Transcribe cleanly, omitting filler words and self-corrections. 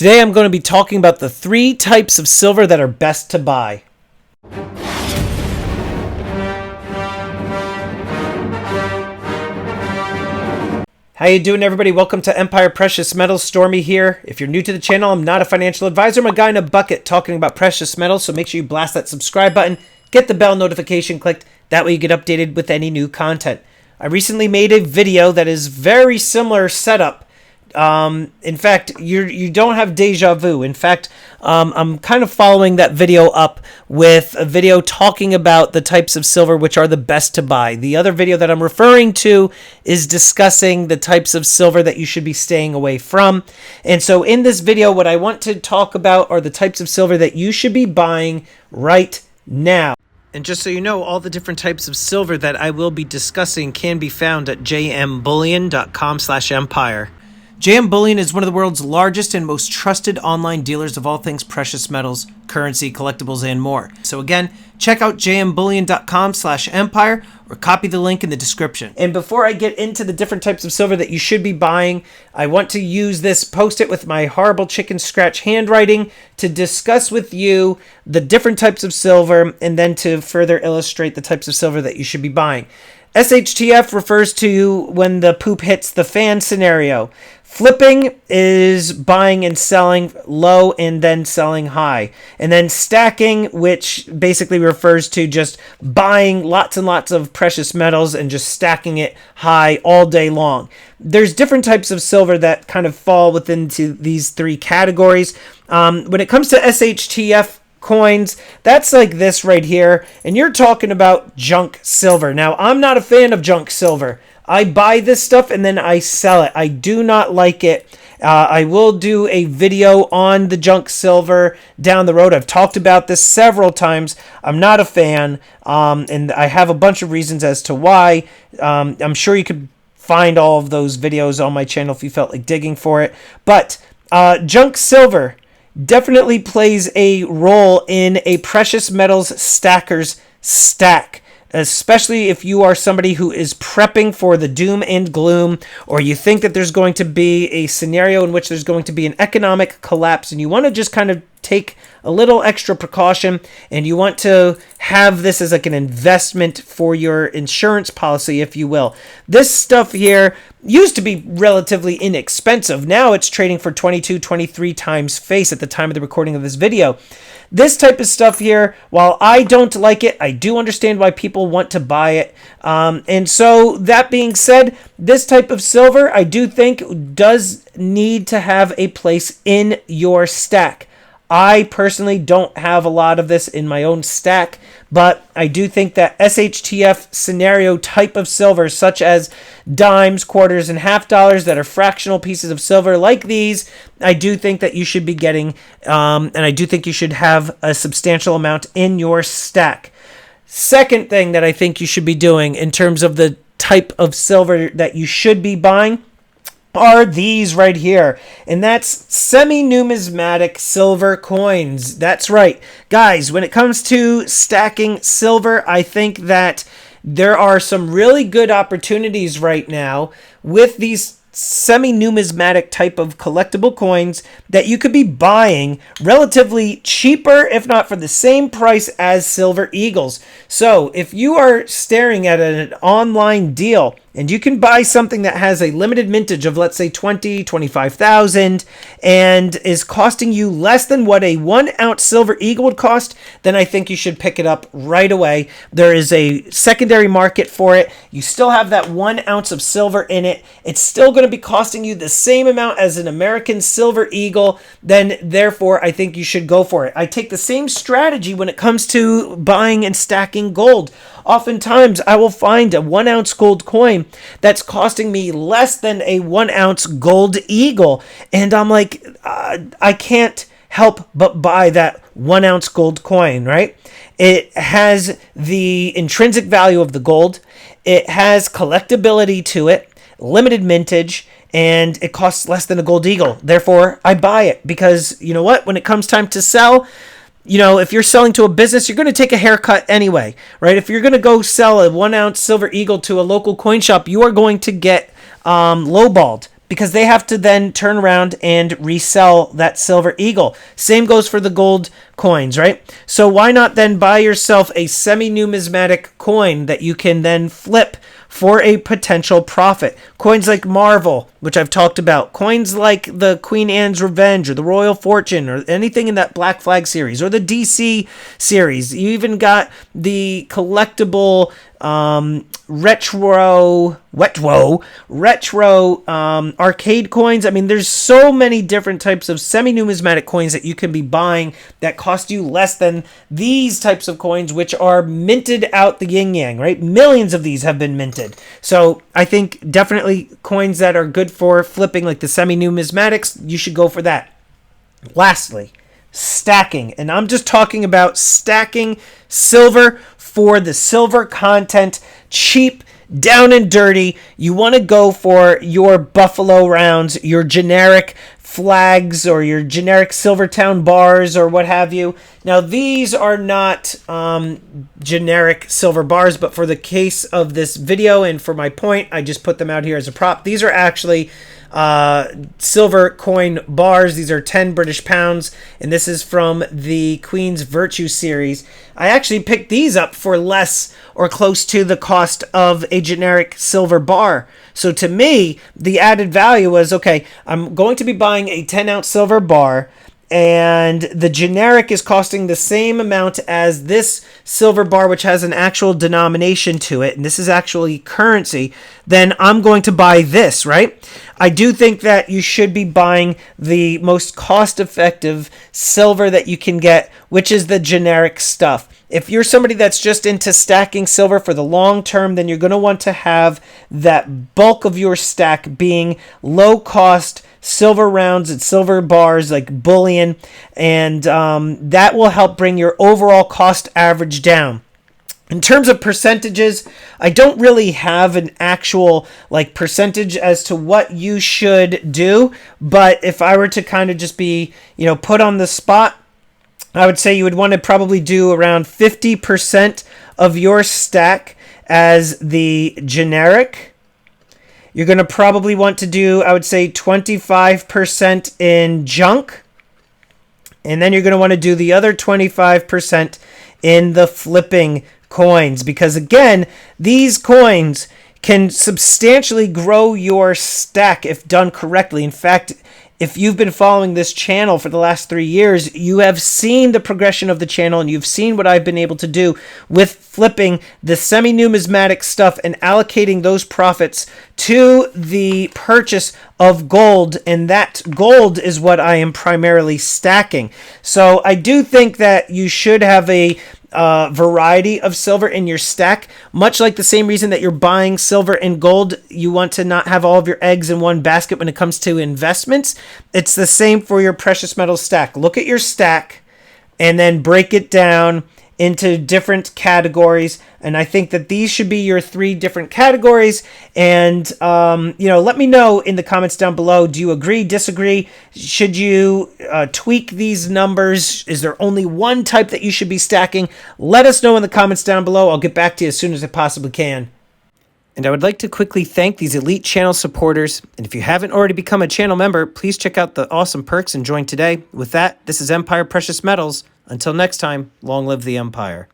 Today I'm going to be talking about the 3 types of silver that are best to buy. How you doing, everybody? Welcome to Empire Precious Metals. Stormy here. If you're new to the channel, I'm not a financial advisor. I'm a guy in a bucket talking about precious metals, so make sure you blast that subscribe button, get the bell notification clicked. That way you get updated with any new content. I recently made a video that is very similar setup. In fact, you don't have deja vu. In fact, I'm kind of following that video up with a video talking about the types of silver which are the best to buy. The other video that I'm referring to is discussing the types of silver that you should be staying away from. And so in this video, what I want to talk about are the types of silver that you should be buying right now. And just so you know, all the different types of silver that I will be discussing can be found at jmbullion.com/empire. JM Bullion is one of the world's largest and most trusted online dealers of all things precious metals, currency, collectibles, and more. So again, check out jmbullion.com/empire or copy the link in the description. And before I get into the different types of silver that you should be buying, I want to use this post-it with my horrible chicken scratch handwriting to discuss with you the different types of silver and then to further illustrate the types of silver that you should be buying. SHTF refers to when the poop hits the fan scenario. Flipping is buying and selling low and then selling high. And then stacking, which basically refers to just buying lots and lots of precious metals and just stacking it high all day long. There's different types of silver that kind of fall within these 3 categories. When it comes to SHTF coins, that's like this right here, and you're talking about junk silver. Now, I'm not a fan of junk silver. I buy this stuff and then I sell it. I do not like it. I will do a video on the junk silver down the road. I've talked about this several times. I'm not a fan, and I have a bunch of reasons as to why. I'm sure you could find all of those videos on my channel if you felt like digging for it. But junk silver definitely plays a role in a precious metals stacker's stack, especially if you are somebody who is prepping for the doom and gloom, or you think that there's going to be a scenario in which there's going to be an economic collapse and you want to just kind of take a little extra precaution and you want to have this as like an investment for your insurance policy, if you will. This stuff here used to be relatively inexpensive. Now it's trading for 22, 23 times face at the time of the recording of this video. This type of stuff here, while I don't like it, I do understand why people want to buy it. And so that being said, this type of silver, I do think does need to have a place in your stack. I personally don't have a lot of this in my own stack, but I do think that SHTF scenario type of silver, such as dimes, quarters, and half dollars that are fractional pieces of silver like these, I do think that you should be getting, and I do think you should have a substantial amount in your stack. Second thing that I think you should be doing in terms of the type of silver that you should be buying are these right here, and that's semi-numismatic silver coins. That's right, guys. When it comes to stacking silver, I think that there are some really good opportunities right now with these semi-numismatic type of collectible coins that you could be buying relatively cheaper, if not for the same price as silver eagles. So if you are staring at an online deal and you can buy something that has a limited mintage of, let's say, 20, 25,000 and is costing you less than what a 1-ounce silver eagle would cost, then I think you should pick it up right away. There is a secondary market for it. You still have that 1 ounce of silver in it. It's still going to be costing you the same amount as an American silver eagle. Then, therefore, I think you should go for it. I take the same strategy when it comes to buying and stacking gold. Oftentimes, I will find a 1-ounce gold coin that's costing me less than a 1-ounce gold eagle. And I'm like, I can't help but buy that 1-ounce gold coin, right? It has the intrinsic value of the gold. It has collectability to it, limited mintage, and it costs less than a gold eagle. Therefore, I buy it because, you know what? When it comes time to sell, you know, if you're selling to a business, you're going to take a haircut anyway, right? If you're going to go sell a 1-ounce silver eagle to a local coin shop, you are going to get lowballed. because they have to then turn around and resell that silver eagle. Same goes for the gold coins, right? So why not then buy yourself a semi-numismatic coin that you can then flip for a potential profit? Coins like Marvel, which I've talked about, coins like the Queen Anne's Revenge or the Royal Fortune or anything in that Black Flag series or the DC series. You even got the collectible retro arcade coins. I mean, there's so many different types of semi-numismatic coins that you can be buying that cost you less than these types of coins, which are minted out the yin-yang, right? Millions of these have been minted. So I think definitely coins that are good for flipping, like the semi-numismatics, you should go for that. Lastly, stacking. And I'm just talking about stacking silver for the silver content, cheap, down and dirty. You want to go for your Buffalo rounds, your generic flags, or your generic Silvertown bars, or what have you. Now, these are not generic silver bars, but for the case of this video and for my point, I just put them out here as a prop. These are actually silver coin bars. These are 10 British pounds, and this is from the Queen's Virtue series. I actually picked these up for less or close to the cost of a generic silver bar. So to me, the added value was, okay, I'm going to be buying a 10-ounce silver bar, and the generic is costing the same amount as this silver bar, which has an actual denomination to it, and this is actually currency, then I'm going to buy this, right? I do think that you should be buying the most cost-effective silver that you can get, which is the generic stuff. If you're somebody that's just into stacking silver for the long term, then you're going to want to have that bulk of your stack being low-cost silver rounds and silver bars like bullion, and that will help bring your overall cost average down. In terms of percentages, I don't really have an actual percentage as to what you should do, but if I were to kind of just be, put on the spot, I would say you would want to probably do around 50% of your stack as the generic. You're going to probably want to do, I would say, 25% in junk. And then you're going to want to do the other 25% in the flipping coins. Because again, these coins can substantially grow your stack if done correctly. In fact, if you've been following this channel for the last 3 years, you have seen the progression of the channel, and you've seen what I've been able to do with flipping the semi-numismatic stuff and allocating those profits to the purchase of gold, and that gold is what I am primarily stacking. So I do think that you should have a variety of silver in your stack, much like the same reason that you're buying silver and gold. You want to not have all of your eggs in one basket when it comes to investments. It's the same for your precious metal stack. Look at your stack and then break it down into different categories, and I think that these should be your 3 different categories. And let me know in the comments down below, do you agree, disagree? Should you tweak these numbers? Is there only one type that you should be stacking? Let us know in the comments down below. I'll get back to you as soon as I possibly can. And I would like to quickly thank these elite channel supporters. And if you haven't already become a channel member, please check out the awesome perks and join today. With that, this is Empire Precious Metals. Until next time, long live the Empire.